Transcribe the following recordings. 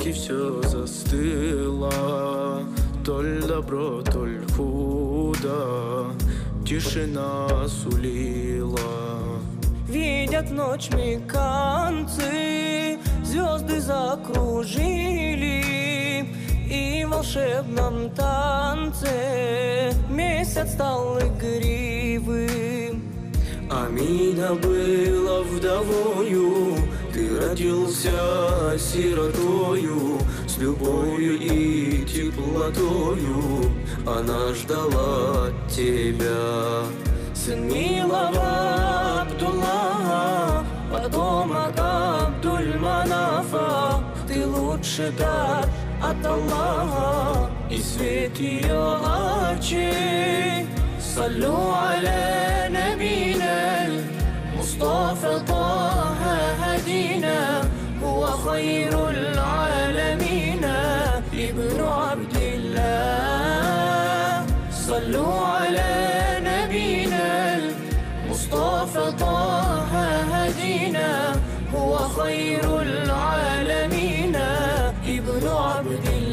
веки все застыло, толь добро, толь худо, тишина сулила. Видят ночь меканцы, звезды закружили, и в волшебном танце месяц стал игривым. Амина была вдовою, ты родился сиротою, с любовью и теплотою она ждала тебя. Сын милого Абдуллаха, потомок Абдуль-Манафа, ты лучший дар от Аллаха и свет ее очей. صلوا على نبينا المصطفى طه هدينا، هو خير العالمين ابن عبد الله. صلوا على نبينا المصطفى طه هدينا، هو خير العالمين ابن عبد الله.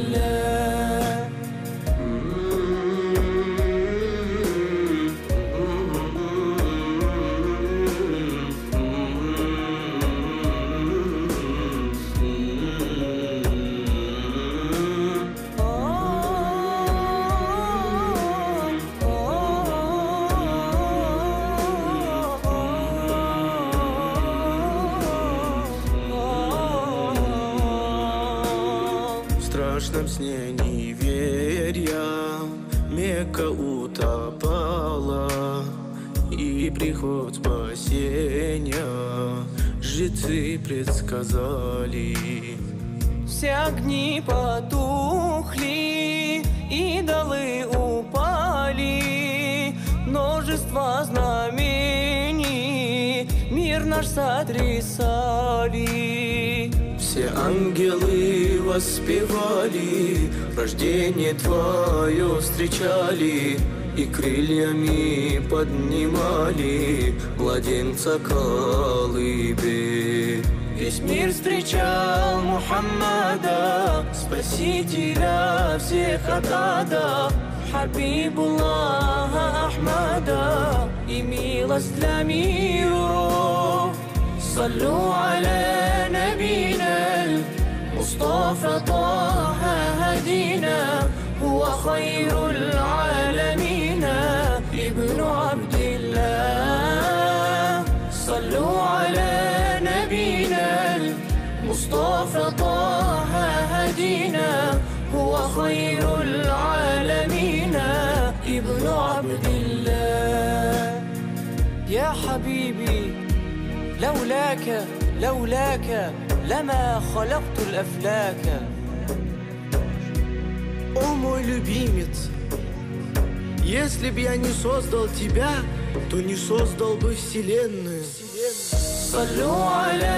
В страшном сне неверия Мекка утопала, и приход спасения жрецы предсказали. Все огни потухли, идолы упали, множество знамений мир наш сотрясали. Все ангелы воспевали, рождение твое встречали, и крыльями поднимали младенца колыбель. Весь мир встречал Мухаммада, спасителя всех от ада, Хабибуллаха Ахмада, и милость для миру. صلوا على نبينا المصطفى طه هدينا، هو خير العالمين ابن عبد الله. صلوا على نبينا المصطفى طه هدينا، هو خير العالمين ابن عبد الله. يا حبيبي لولاك لما خلقت الأفلاك. О мой любимец, если б я не создал тебя, то не создал бы вселенную. صلوا على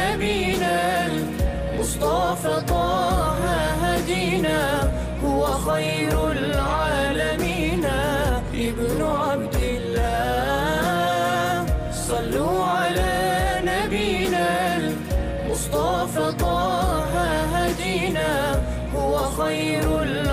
نبينا المصطفى طه هدينا، هو خير العالمين ابن عبد الله. صلوا على نبينا المصطفى طه هدينا، هو خير العالمين